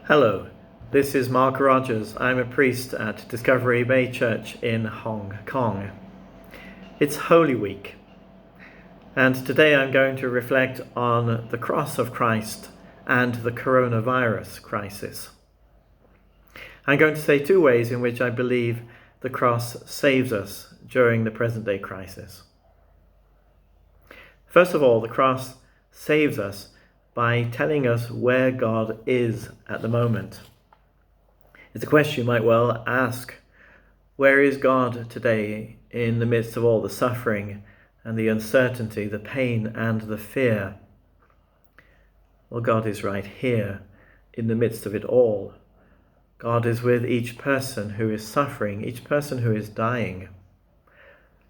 Hello, this is Mark Rogers. I'm a priest at Discovery Bay Church in Hong Kong. It's Holy Week, and today I'm going to reflect on the cross of Christ and the coronavirus crisis. I'm going to say two ways in which I believe the cross saves us during the present day crisis. First of all, the cross saves us by telling us where God is at the moment. It's a question you might well ask. Where is God today in the midst of all the suffering and the uncertainty, the pain and the fear? Well, God is right here in the midst of it all. God is with each person who is suffering, each person who is dying.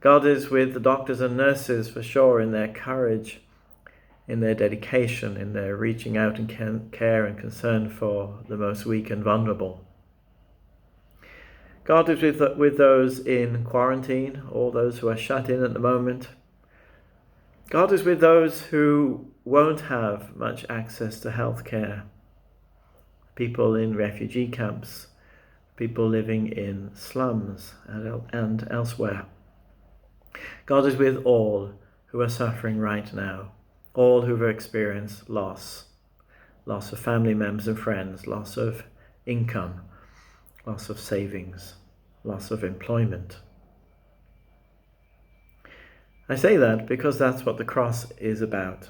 God is with the doctors and nurses for sure in their courage, in their dedication, in their reaching out and care and concern for the most weak and vulnerable. God is with those in quarantine, all those who are shut in at the moment. God is with those who won't have much access to health care. People in refugee camps, people living in slums and elsewhere. God is with all who are suffering right now, all who have experienced loss of family members and friends, loss of income, loss of savings, loss of employment. I say that because that's what the cross is about.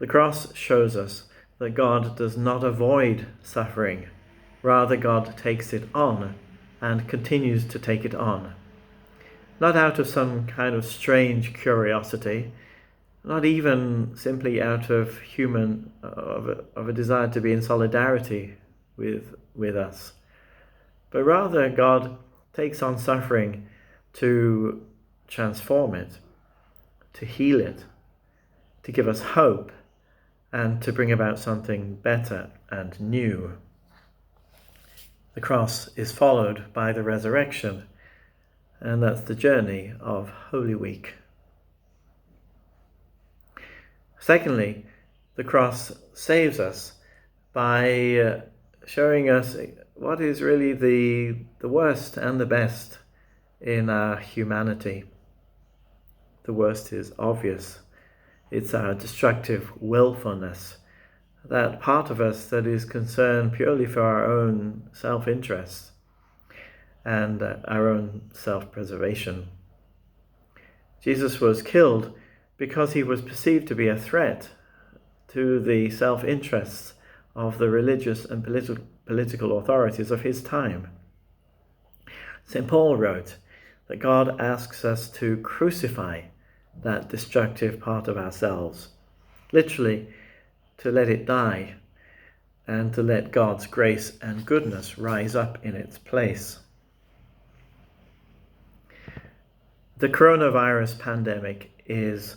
The cross shows us that God does not avoid suffering. Rather, God takes it on and continues to take it on. Not out of some kind of strange curiosity, not even simply out of a desire to be in solidarity with us, but rather God takes on suffering to transform it, to heal it, to give us hope, and to bring about something better and new. The cross is followed by the resurrection, and that's the journey of Holy Week. Secondly, the cross saves us by showing us what is really the worst and the best in our humanity. The worst is obvious. It's our destructive willfulness, that part of us that is concerned purely for our own self-interest and our own self-preservation. Jesus was killed because he was perceived to be a threat to the self-interests of the religious and political authorities of his time. St. Paul wrote that God asks us to crucify that destructive part of ourselves, literally to let it die and to let God's grace and goodness rise up in its place. The coronavirus pandemic is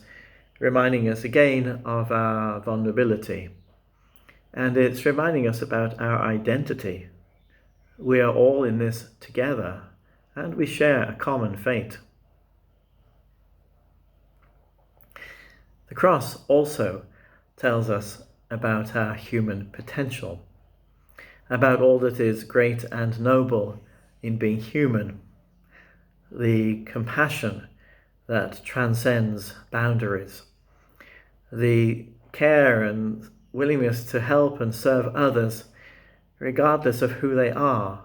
reminding us again of our vulnerability, and it's reminding us about our identity. We are all in this together, and we share a common fate. The cross also tells us about our human potential, about all that is great and noble in being human, the compassion that transcends boundaries, the care and willingness to help and serve others regardless of who they are,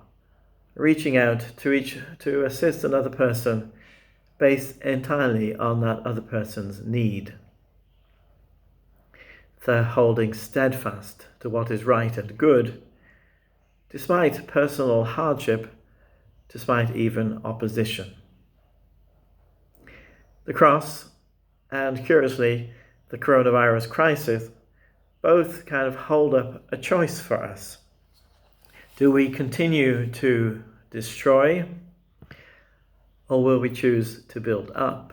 reaching out to assist another person based entirely on that other person's need. The holding steadfast to what is right and good, despite personal hardship, despite even opposition. The cross, and curiously, the coronavirus crisis, both kind of hold up a choice for us. Do we continue to destroy, or will we choose to build up?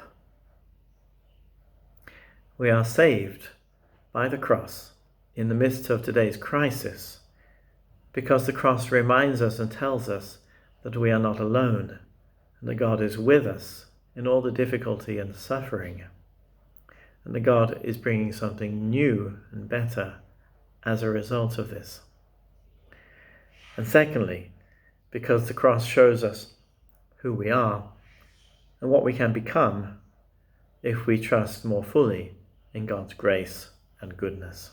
We are saved by the cross in the midst of today's crisis, because the cross reminds us and tells us that we are not alone, and that God is with us in all the difficulty and suffering, and that God is bringing something new and better as a result of this. And secondly, because the cross shows us who we are and what we can become if we trust more fully in God's grace and goodness.